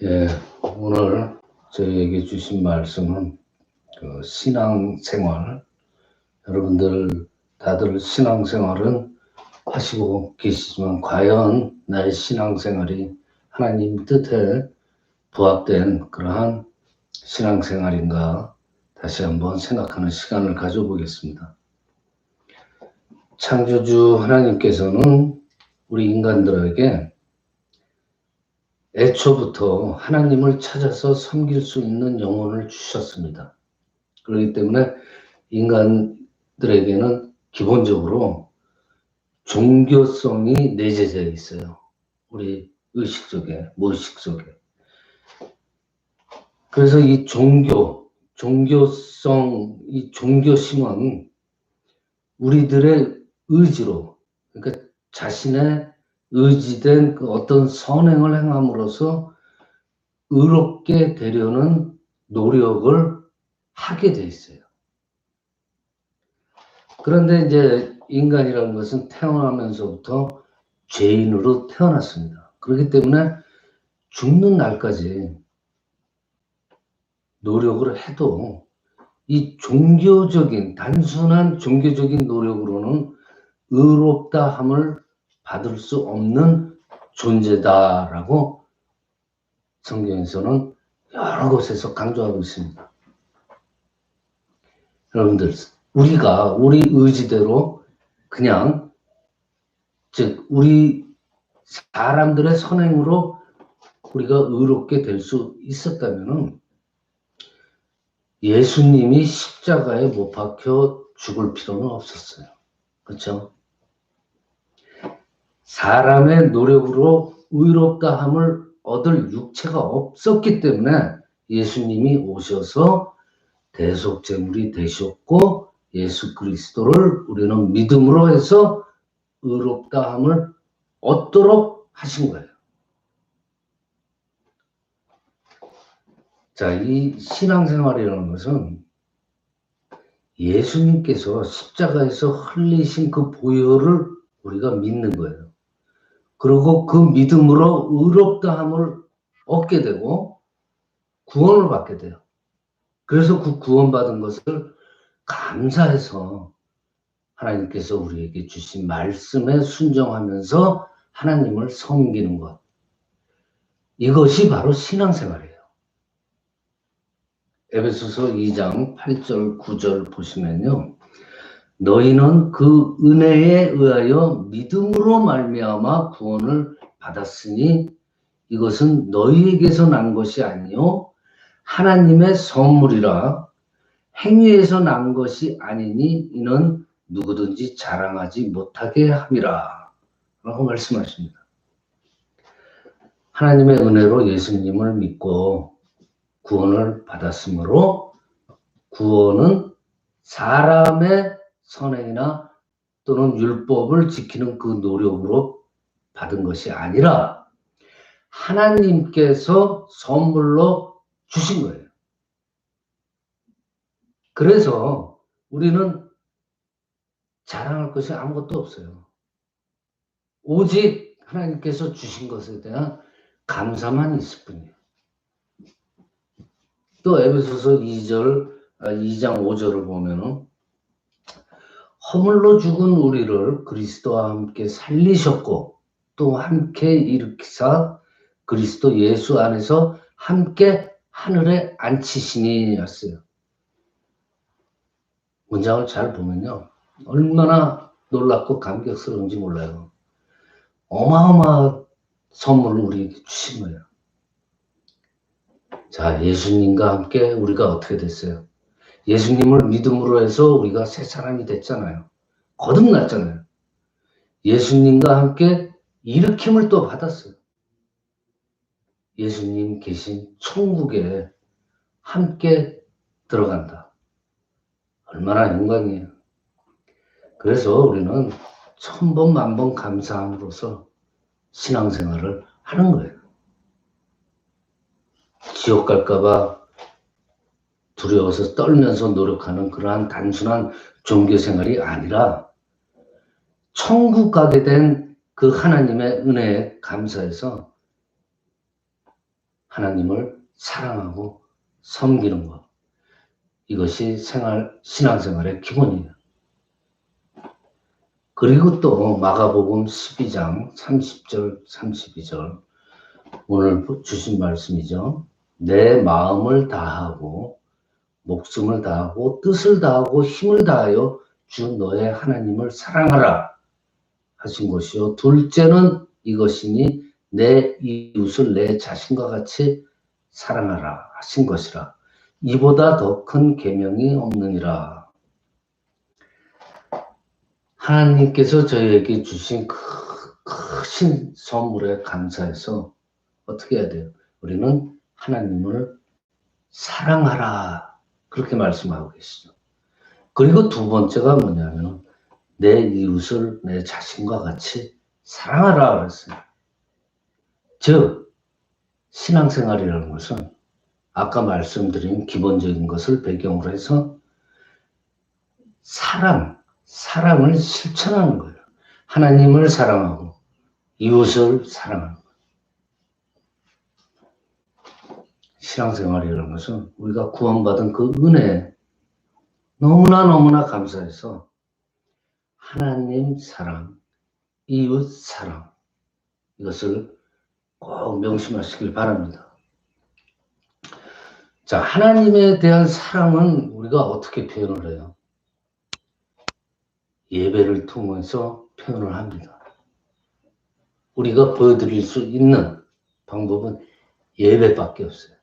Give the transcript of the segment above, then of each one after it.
예, 오늘 저희에게 주신 말씀은 신앙생활. 여러분들 다들 신앙생활은 하시고 계시지만 과연 나의 신앙생활이 하나님 뜻에 부합된 그러한 신앙생활인가 다시 한번 생각하는 시간을 가져보겠습니다. 창조주 하나님께서는 우리 인간들에게 애초부터 하나님을 찾아서 섬길 수 있는 영혼을 주셨습니다. 그렇기 때문에 인간들에게는 기본적으로 종교성이 내재되어 있어요. 우리 의식 속에, 무의식 속에. 그래서 이 종교성, 이 종교심은 우리들의 의지로, 그러니까 자신의 의지된 그 어떤 선행을 행함으로써 의롭게 되려는 노력을 하게 돼 있어요. 그런데 이제 인간이라는 것은 태어나면서부터 죄인으로 태어났습니다. 그렇기 때문에 죽는 날까지 노력을 해도 이 단순한 종교적인 노력으로는 의롭다 함을 받을 수 없는 존재다라고 성경에서는 여러 곳에서 강조하고 있습니다. 여러분들, 우리가 우리 의지대로 그냥 우리 사람들의 선행으로 우리가 의롭게 될 수 있었다면은 예수님이 십자가에 못 박혀 죽을 필요는 없었어요. 그렇죠? 사람의 노력으로 의롭다함을 얻을 육체가 없었기 때문에 예수님이 오셔서 대속제물이 되셨고 예수 그리스도를 우리는 믿음으로 해서 의롭다함을 얻도록 하신 거예요. 자, 이 신앙생활이라는 것은 예수님께서 십자가에서 흘리신 그 보혈을 우리가 믿는 거예요. 그리고 그 믿음으로 의롭다함을 얻게 되고 구원을 받게 돼요. 그래서 그 구원받은 것을 감사해서 하나님께서 우리에게 주신 말씀에 순종하면서 하나님을 섬기는 것. 이것이 바로 신앙생활이에요. 에베소서 2장 8절 9절 보시면요. 너희는 그 은혜에 의하여 믿음으로 말미암아 구원을 받았으니 이것은 너희에게서 난 것이 아니요 하나님의 선물이라 행위에서 난 것이 아니니 이는 누구든지 자랑하지 못하게 함이라 라고 말씀하십니다. 하나님의 은혜로 예수님을 믿고 구원을 받았으므로 구원은 사람의 선행이나 또는 율법을 지키는 그 노력으로 받은 것이 아니라 하나님께서 선물로 주신 거예요. 그래서 우리는 자랑할 것이 아무것도 없어요. 오직 하나님께서 주신 것에 대한 감사만 있을 뿐이에요. 또 에베소서 2장 5절을 보면은 허물로 죽은 우리를 그리스도와 함께 살리셨고 또 함께 일으키사 그리스도 예수 안에서 함께 하늘에 앉히시니 였어요. 문장을 잘 보면요. 얼마나 놀랍고 감격스러운지 몰라요. 어마어마한 선물을 우리에게 주신 거예요. 자, 예수님과 함께 우리가 어떻게 됐어요? 예수님을 믿음으로 해서 우리가 새 사람이 됐잖아요. 거듭났잖아요. 예수님과 함께 일으킴을 또 받았어요. 예수님 계신 천국에 함께 들어간다. 얼마나 영광이에요. 그래서 우리는 천번 만번 감사함으로써 신앙생활을 하는 거예요. 지옥 갈까봐 두려워서 떨면서 노력하는 그러한 단순한 종교생활이 아니라 천국 가게 된 그 하나님의 은혜에 감사해서 하나님을 사랑하고 섬기는 것. 이것이 신앙생활의 기본이에요. 그리고 또 마가복음 12장 30절, 32절 오늘 주신 말씀이죠. 내 마음을 다하고 목숨을 다하고 뜻을 다하고 힘을 다하여 주 너의 하나님을 사랑하라 하신 것이요. 둘째는 이것이니 내 이웃을 내 자신과 같이 사랑하라 하신 것이라. 이보다 더 큰 계명이 없느니라. 하나님께서 저희에게 주신 크신 선물에 감사해서 어떻게 해야 돼요? 우리는 하나님을 사랑하라 그렇게 말씀하고 계시죠. 그리고 두 번째가 뭐냐면 내 이웃을 내 자신과 같이 사랑하라 그랬어요. 즉 신앙생활이라는 것은 아까 말씀드린 기본적인 것을 배경으로 해서 사랑을 실천하는 거예요. 하나님을 사랑하고 이웃을 사랑하는 거예요. 신앙생활이라는 것은 우리가 구원받은 그 은혜에 너무나 감사해서 하나님 사랑, 이웃 사랑 이것을 꼭 명심하시길 바랍니다. 자, 하나님에 대한 사랑은 우리가 어떻게 표현을 해요? 예배를 통해서 표현을 합니다. 우리가 보여드릴 수 있는 방법은 예배밖에 없어요.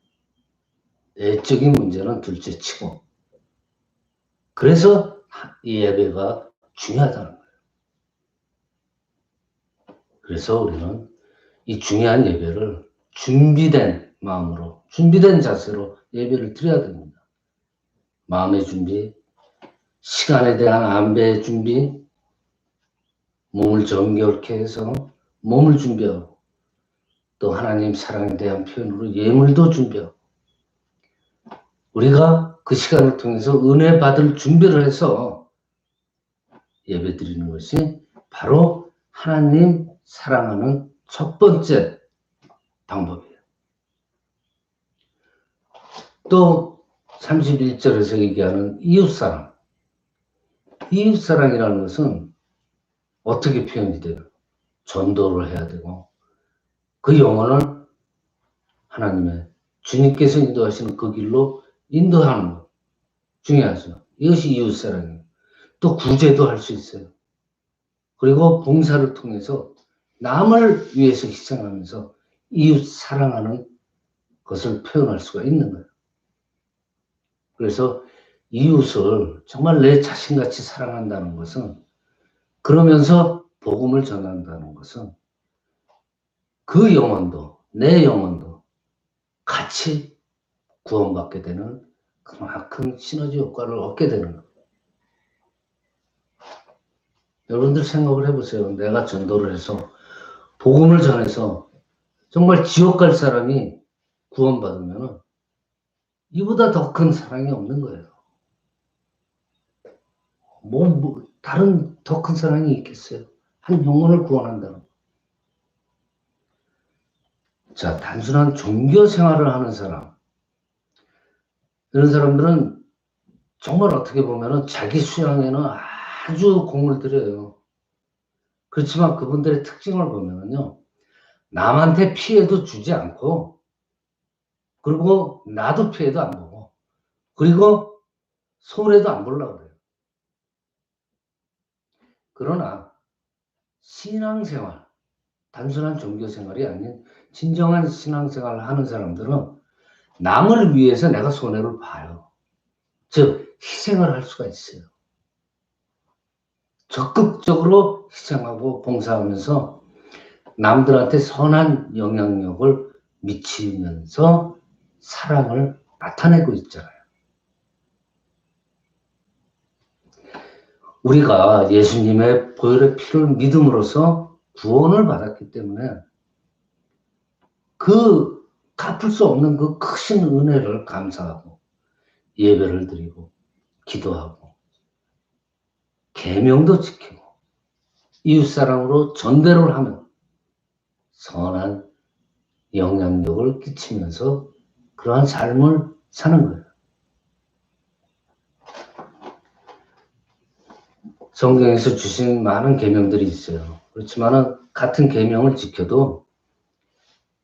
내적인 문제는 둘째 치고. 그래서 이 예배가 중요하다는 거예요. 그래서 우리는 이 중요한 예배를 준비된 마음으로, 준비된 자세로 예배를 드려야 됩니다. 마음의 준비, 시간에 대한 안배의 준비, 몸을 정결케 해서 몸을 준비하고 또 하나님 사랑에 대한 표현으로 예물도 준비하고 우리가 그 시간을 통해서 은혜 받을 준비를 해서 예배 드리는 것이 바로 하나님 사랑하는 첫 번째 방법이에요. 또 31절에서 얘기하는 이웃사랑. 이웃사랑이라는 것은 어떻게 표현이 돼요? 전도를 해야 되고 그 영혼을 하나님의 주님께서 인도하시는 그 길로 인도하는 것 중요하죠. 이것이 이웃사랑이에요. 또 구제도 할 수 있어요. 그리고 봉사를 통해서 남을 위해서 희생하면서 이웃 사랑하는 것을 표현할 수가 있는 거예요. 그래서 이웃을 정말 내 자신같이 사랑한다는 것은 그러면서 복음을 전한다는 것은 그 영혼도 내 영혼도 같이 구원받게 되는 그만큼 시너지 효과를 얻게 되는 거예요. 여러분들 생각을 해보세요. 내가 전도를 해서 복음을 전해서 정말 지옥 갈 사람이 구원받으면 이보다 더 큰 사랑이 없는 거예요. 다른 더 큰 사랑이 있겠어요? 한 영혼을 구원한다는 거. 자, 단순한 종교 생활을 하는 사람. 이런 사람들은 정말 어떻게 보면 자기 수양에는 아주 공을 들여요. 그렇지만 그분들의 특징을 보면요. 남한테 피해도 주지 않고, 그리고 나도 피해도 안 보고, 그리고 손해도 안 보려고 그래요. 그러나 신앙생활, 단순한 종교생활이 아닌 진정한 신앙생활을 하는 사람들은 남을 위해서 내가 손해를 봐요. 즉 희생을 할 수가 있어요. 적극적으로 희생하고 봉사하면서 남들한테 선한 영향력을 미치면서 사랑을 나타내고 있잖아요. 우리가 예수님의 보혈의 피를 믿음으로써 구원을 받았기 때문에 그 갚을 수 없는 그 크신 은혜를 감사하고 예배를 드리고 기도하고 계명도 지키고 이웃사랑으로 전대를 하며 선한 영향력을 끼치면서 그러한 삶을 사는 거예요. 성경에서 주신 많은 계명들이 있어요. 그렇지만은 같은 계명을 지켜도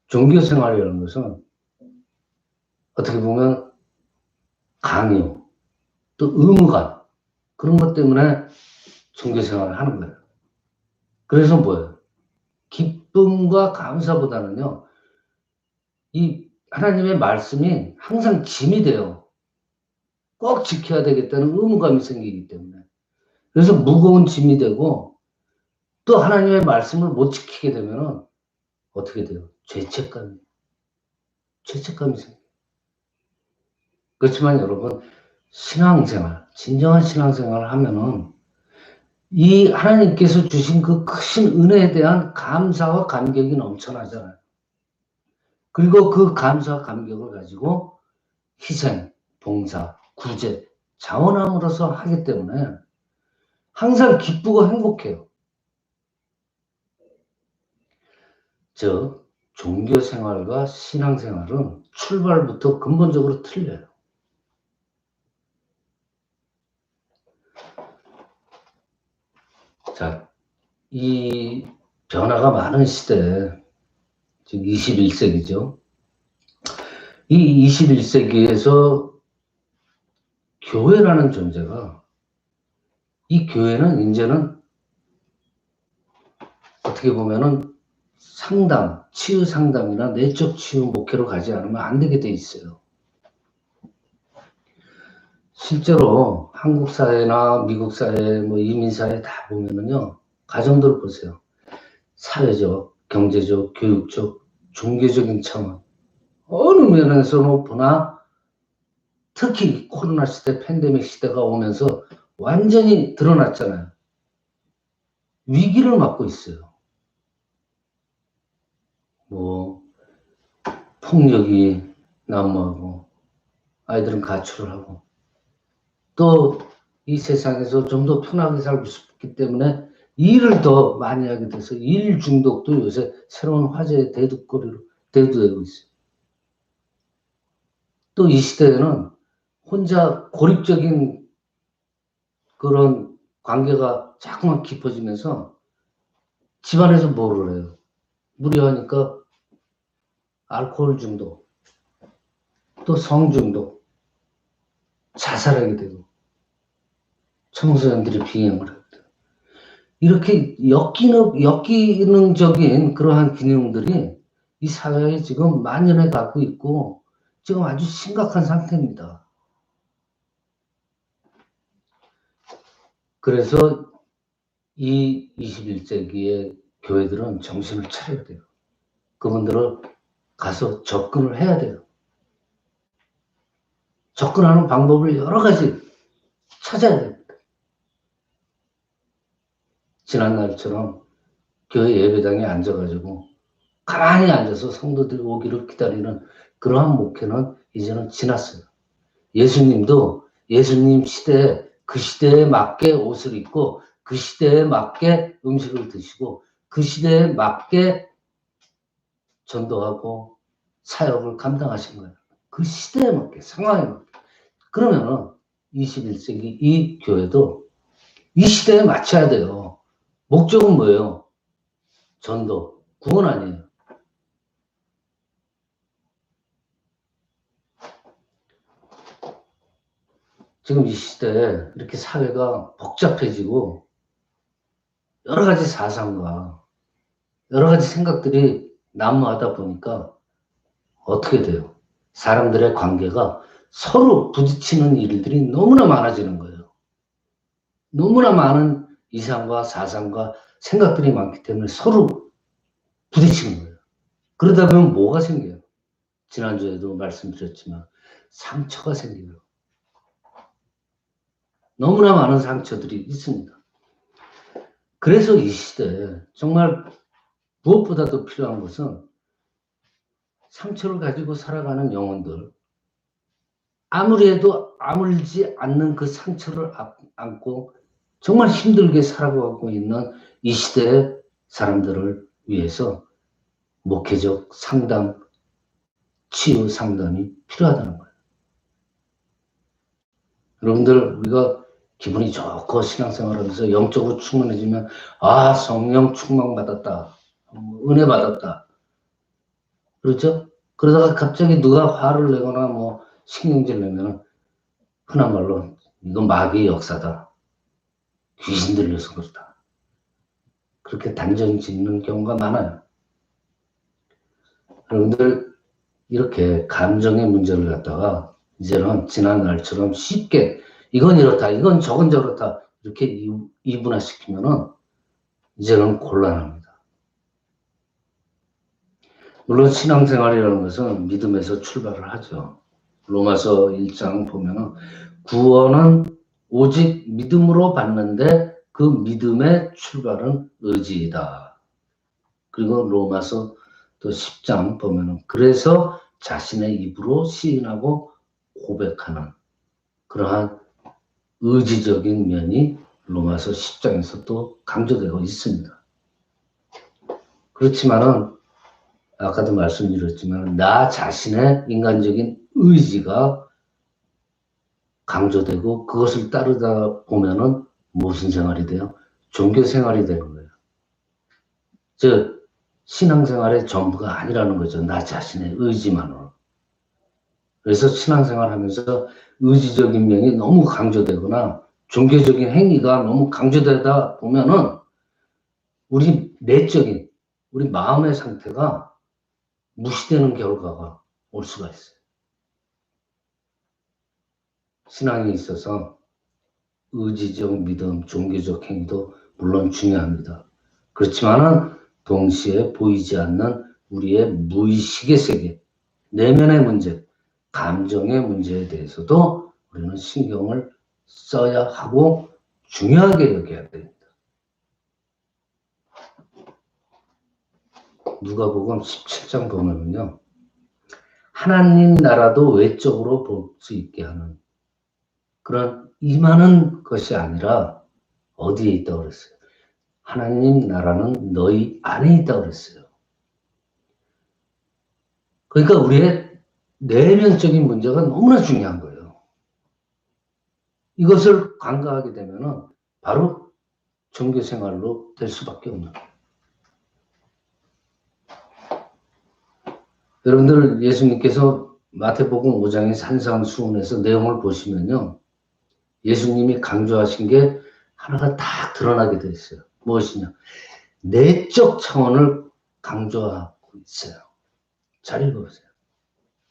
종교 생활이라는 것은 어떻게 보면 강요, 또 의무감, 그런 것 때문에 종교 생활을 하는 거예요. 그래서 뭐예요? 기쁨과 감사보다는요, 이 하나님의 말씀이 항상 짐이 돼요. 꼭 지켜야 되겠다는 의무감이 생기기 때문에. 그래서 무거운 짐이 되고, 또 하나님의 말씀을 못 지키게 되면 어떻게 돼요? 죄책감이 생겨요. 그렇지만 여러분, 신앙생활, 진정한 신앙생활을 하면은 이 하나님께서 주신 그 크신 은혜에 대한 감사와 감격이 넘쳐나잖아요. 그리고 그 감사와 감격을 가지고 희생, 봉사, 구제, 자원함으로써 하기 때문에 항상 기쁘고 행복해요. 즉, 종교 생활과 신앙 생활은 출발부터 근본적으로 틀려요. 자, 이 변화가 많은 시대에, 지금 21세기죠. 이 21세기에서 교회라는 존재가, 이 교회는 이제는 어떻게 보면은 상담, 치유 상담이나 내적 치유 목회로 가지 않으면 안 되게 돼 있어요. 실제로 한국 사회나 미국 사회, 뭐 이민 사회 다 보면은요, 가정들 보세요. 사회적, 경제적, 교육적, 종교적인 차원, 어느 면에서는 보나 특히 코로나 시대, 팬데믹 시대가 오면서 완전히 드러났잖아요. 위기를 맞고 있어요. 뭐 폭력이 난무하고 아이들은 가출을 하고 또 이 세상에서 좀 더 편하게 살고 싶기 때문에 일을 더 많이 하게 돼서 일 중독도 요새 새로운 화제의 대두거리로 대두되고 있어요. 또 이 시대에는 혼자 고립적인 그런 관계가 자꾸만 깊어지면서 집안에서 뭐를 해요? 무리하니까 알코올 중독, 또 성 중독, 자살하게 되고 청소년들이 비행을 하게 되고 이렇게 역기능적인 그러한 기능들이 이 사회에 지금 만연해 갖고 있고 지금 아주 심각한 상태입니다. 그래서 이 21세기의 교회들은 정신을 차려야 돼요. 그분들을 가서 접근을 해야 돼요. 접근하는 방법을 여러 가지 찾아야 됩니다. 지난날처럼 교회 예배당에 앉아가지고 가만히 앉아서 성도들이 오기를 기다리는 그러한 목회는 이제는 지났어요. 예수님도 예수님 시대에 그 시대에 맞게 옷을 입고 그 시대에 맞게 음식을 드시고 그 시대에 맞게 전도하고 사역을 감당하신 거예요. 그 시대에 맞게, 상황에 맞게. 그러면은 21세기 이 교회도 이 시대에 맞춰야 돼요. 목적은 뭐예요? 전도, 구원 아니에요. 지금 이 시대에 이렇게 사회가 복잡해지고 여러 가지 사상과 여러 가지 생각들이 난무하다 보니까 어떻게 돼요? 사람들의 관계가 서로 부딪히는 일들이 너무나 많아지는 거예요. 너무나 많은 이상과 사상과 생각들이 많기 때문에 서로 부딪히는 거예요. 그러다 보면 뭐가 생겨요? 지난주에도 말씀드렸지만 상처가 생겨요. 너무나 많은 상처들이 있습니다. 그래서 이 시대에 정말 무엇보다도 필요한 것은 상처를 가지고 살아가는 영혼들, 아무리 해도 아물지 않는 그 상처를 안고 정말 힘들게 살아가고 있는 이 시대의 사람들을 위해서 목회적 상담, 치유 상담이 필요하다는 거예요. 여러분들, 우리가 기분이 좋고 신앙생활하면서 영적으로 충만해지면 성령 충만받았다, 은혜 받았다, 그렇죠? 그러다가 갑자기 누가 화를 내거나 신경질 내면 흔한 말로 이건 마귀의 역사다, 귀신 들려서 그렇다, 그렇게 단정 짓는 경우가 많아요. 여러분들, 이렇게 감정의 문제를 갖다가 이제는 지난 날처럼 쉽게 이건 이렇다, 이건 저건 저렇다, 이렇게 이분화시키면은 이제는 곤란합니다. 물론 신앙생활이라는 것은 믿음에서 출발을 하죠. 로마서 1장 보면은 구원은 오직 믿음으로 받는데 그 믿음의 출발은 의지이다. 그리고 로마서 또 10장 보면은 그래서 자신의 입으로 시인하고 고백하는 그러한 의지적인 면이 로마서 10장에서 또 강조되고 있습니다. 그렇지만은 아까도 말씀드렸지만 나 자신의 인간적인 의지가 강조되고 그것을 따르다 보면은 무슨 생활이 돼요? 종교 생활이 되는 거예요. 즉 신앙생활의 전부가 아니라는 거죠. 나 자신의 의지만으로. 그래서 신앙생활 하면서 의지적인 면이 너무 강조되거나 종교적인 행위가 너무 강조되다 보면은 우리 내적인, 우리 마음의 상태가 무시되는 결과가 올 수가 있어요. 신앙에 있어서 의지적 믿음, 종교적 행위도 물론 중요합니다. 그렇지만은 동시에 보이지 않는 우리의 무의식의 세계, 내면의 문제, 감정의 문제에 대해서도 우리는 신경을 써야 하고 중요하게 여겨야 됩니다. 누가복음 17장 보면은요, 하나님 나라도 외적으로 볼 수 있게 하는 그런 임하는 것이 아니라 어디에 있다고 그랬어요? 하나님 나라는 너희 안에 있다고 그랬어요. 그러니까 우리의 내면적인 문제가 너무나 중요한 거예요. 이것을 간과하게 되면은 바로 종교 생활로 될 수밖에 없는 거예요. 여러분들, 예수님께서 마태복음 5장의 산상수훈에서 내용을 보시면요, 예수님이 강조하신 게 하나가 딱 드러나게 돼 있어요. 무엇이냐? 내적 차원을 강조하고 있어요. 잘 읽어보세요.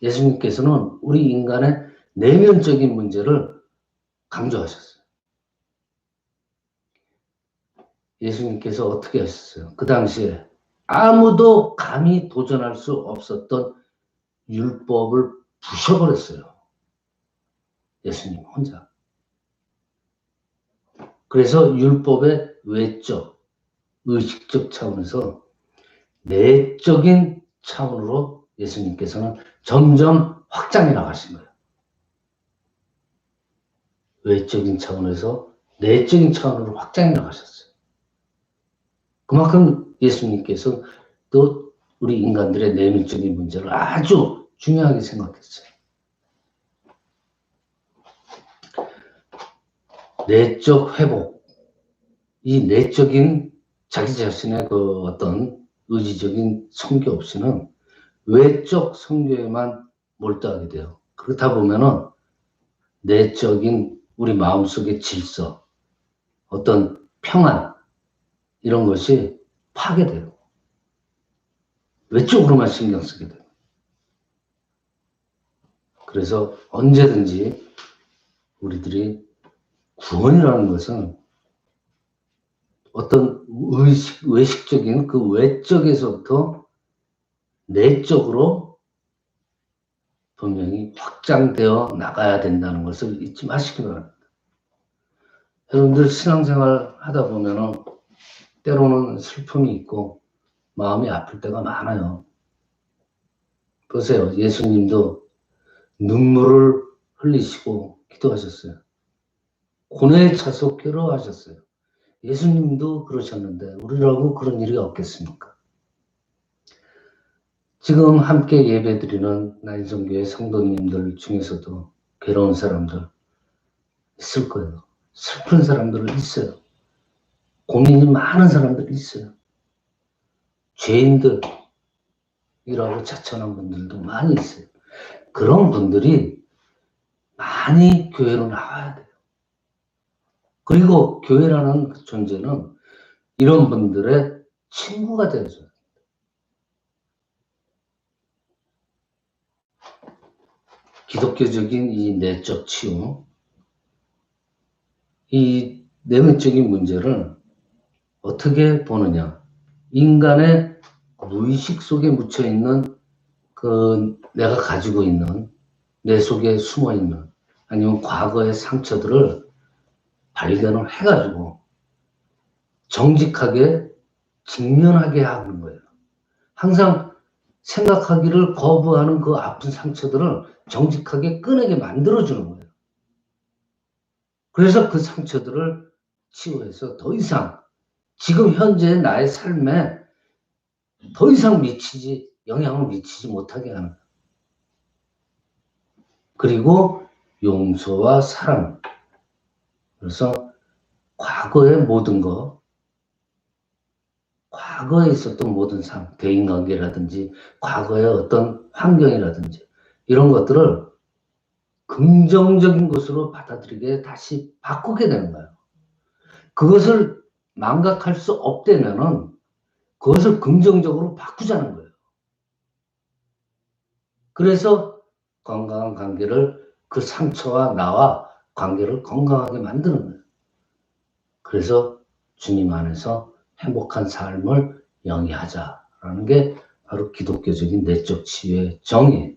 예수님께서는 우리 인간의 내면적인 문제를 강조하셨어요. 예수님께서 어떻게 하셨어요? 그 당시에 아무도 감히 도전할 수 없었던 율법을 부셔버렸어요. 예수님 혼자. 그래서 율법의 외적, 의식적 차원에서 내적인 차원으로 예수님께서는 점점 확장해 나가신 거예요. 외적인 차원에서 내적인 차원으로 확장해 나가셨어요. 그만큼 예수님께서 또 우리 인간들의 내면적인 문제를 아주 중요하게 생각했어요. 내적 회복, 이 내적인 자기 자신의 그 어떤 의지적인 성교 없이는 외적 성교에만 몰두하게 돼요. 그렇다 보면은 내적인 우리 마음속의 질서, 어떤 평안, 이런 것이 파괴돼요. 외적으로만 신경 쓰게 돼요. 그래서 언제든지 우리들이 구원이라는 것은 어떤 외식적인 그 외적에서부터 내적으로 분명히 확장되어 나가야 된다는 것을 잊지 마시기 바랍니다. 여러분들 신앙생활 하다 보면은 때로는 슬픔이 있고 마음이 아플 때가 많아요. 보세요. 예수님도 눈물을 흘리시고 기도하셨어요. 고뇌에 차서 괴로워하셨어요. 예수님도 그러셨는데 우리라고 그런 일이 없겠습니까? 지금 함께 예배드리는 나인성교회 성도님들 중에서도 괴로운 사람들 있을 거예요. 슬픈 사람들은 있어요. 고민이 많은 사람들이 있어요. 죄인들이라고 자처하는 분들도 많이 있어요. 그런 분들이 많이 교회로 나와야 돼요. 그리고 교회라는 존재는 이런 분들의 친구가 되어줘요. 기독교적인 이 내적 치유, 이 내면적인 문제를 어떻게 보느냐. 인간의 무의식 속에 묻혀있는 그 내가 가지고 있는 내 속에 숨어있는 아니면 과거의 상처들을 발견을 해가지고 정직하게 직면하게 하는 거예요. 항상 생각하기를 거부하는 그 아픈 상처들을 정직하게 꺼내게 만들어주는 거예요. 그래서 그 상처들을 치유해서 더 이상 지금 현재 나의 삶에 더 이상 영향을 미치지 못하게 하는 거예요. 그리고 용서와 사랑. 그래서 과거의 모든 것, 과거에 있었던 모든 대인관계라든지 과거의 어떤 환경이라든지 이런 것들을 긍정적인 것으로 받아들이게 다시 바꾸게 되는 거예요. 그것을 망각할 수 없다면은 그것을 긍정적으로 바꾸자는 거예요. 그래서 건강한 관계를 그 상처와 나와 관계를 건강하게 만드는 거예요. 그래서 주님 안에서 행복한 삶을 영위하자라는 게 바로 기독교적인 내적 치유의 정의예요.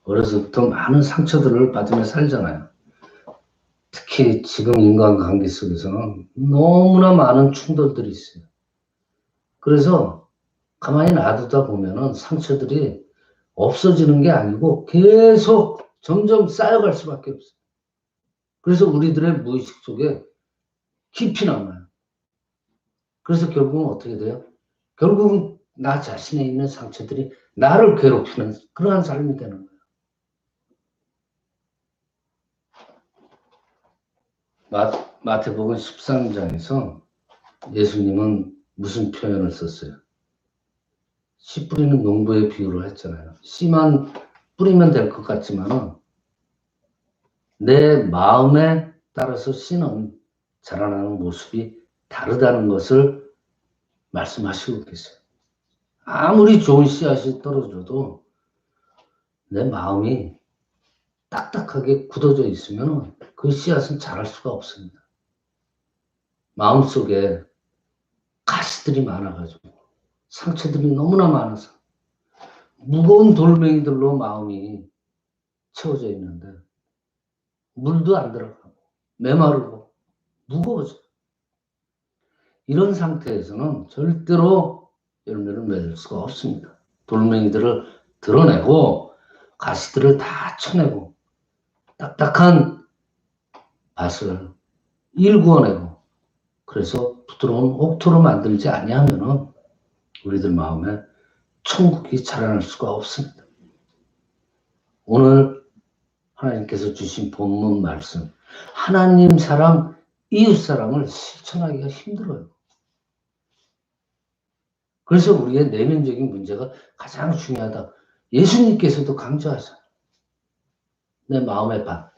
어려서부터 많은 상처들을 받으며 살잖아요. 특히 지금 인간관계 속에서는 너무나 많은 충돌들이 있어요. 그래서 가만히 놔두다 보면은 상처들이 없어지는 게 아니고 계속 점점 쌓여갈 수밖에 없어요. 그래서 우리들의 무의식 속에 깊이 남아요. 그래서 결국은 어떻게 돼요? 결국은 나 자신에 있는 상처들이 나를 괴롭히는 그러한 삶이 되는 거예요. 마태복음 13장에서 예수님은 무슨 표현을 썼어요? 씨 뿌리는 농부의 비유를 했잖아요. 씨만 뿌리면 될 것 같지만은 내 마음에 따라서 씨는 자라나는 모습이 다르다는 것을 말씀하시고 계세요. 아무리 좋은 씨앗이 떨어져도 내 마음이 딱딱하게 굳어져 있으면 그 씨앗은 자랄 수가 없습니다. 마음속에 가시들이 많아가지고 상처들이 너무나 많아서 무거운 돌멩이들로 마음이 채워져 있는데 물도 안 들어가고 메마르고 무거워져. 이런 상태에서는 절대로 열매를 맺을 수가 없습니다. 돌멩이들을 드러내고 가시들을 다 쳐내고 딱딱한 밭을 일구어내고 그래서 부드러운 옥토로 만들지 아니하면은 우리들 마음에 천국이 자라날 수가 없습니다. 오늘 하나님께서 주신 본문 말씀, 하나님 사랑, 이웃 사랑을 실천하기가 힘들어요. 그래서 우리의 내면적인 문제가 가장 중요하다. 예수님께서도 강조하셨어요. 내 마음의 밭.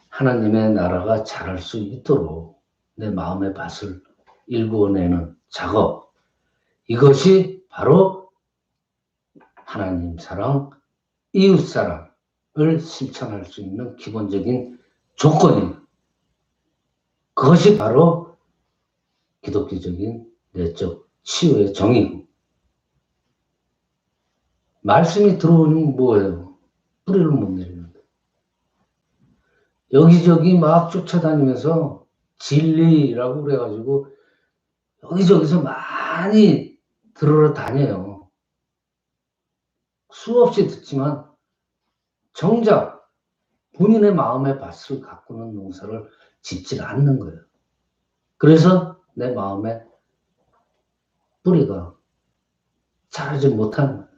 하나님의 나라가 자랄 수 있도록 내 마음의 밭을 일구어내는 작업. 이것이 바로 하나님 사랑, 이웃 사랑을 실천할 수 있는 기본적인 조건입니다. 그것이 바로 기독교적인 내적 치유의 정의고. 말씀이 들어오면 뭐예요? 뿌리를 못 내리는데. 여기저기 막 쫓아다니면서 진리라고 그래가지고 여기저기서 많이 들으러 다녀요. 수없이 듣지만 정작 본인의 마음의 밭을 가꾸는 농사를 짓질 않는 거예요. 그래서 내 마음에 뿌리가 자라지 못하는 거예요.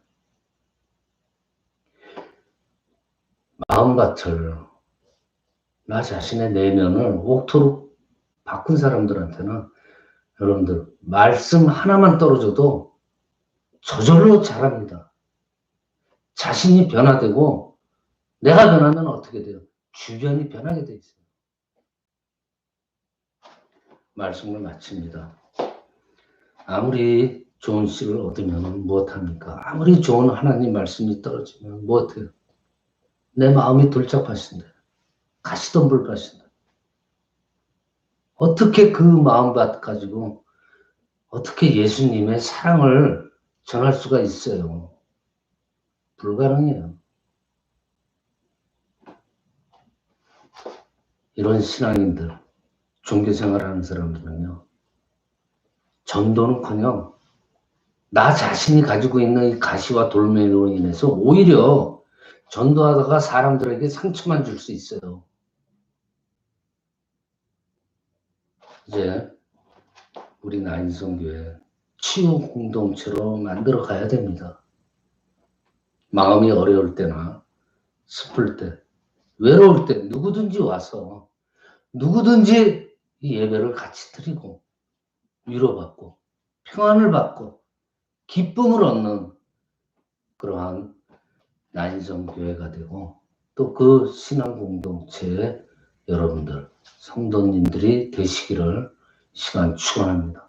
마음밭을, 나 자신의 내면을 옥토로 바꾼 사람들한테는 여러분들 말씀 하나만 떨어져도 저절로 자랍니다. 자신이 변화되고 내가 변하면 어떻게 돼요? 주변이 변하게 돼 있어요. 말씀을 마칩니다. 아무리 좋은 씨를 얻으면 무엇합니까? 아무리 좋은 하나님 말씀이 떨어지면 무엇해요? 내 마음이 돌짝밭인데, 가시덤불밭인데, 어떻게 그 마음밭 가지고 어떻게 예수님의 사랑을 전할 수가 있어요? 불가능해요. 이런 신앙인들, 종교생활하는 사람들은요, 전도는커녕 나 자신이 가지고 있는 이 가시와 돌멩이로 인해서 오히려 전도하다가 사람들에게 상처만 줄 수 있어요. 이제 우리 나인성교회 치유 공동체로 만들어 가야 됩니다. 마음이 어려울 때나 슬플 때, 외로울 때 누구든지 와서 누구든지 이 예배를 같이 드리고 위로받고 평안을 받고 기쁨을 얻는 그러한 나인성교회가 되고 또 그 신앙 공동체에 여러분들 성도님들이 되시기를 시간 축원합니다.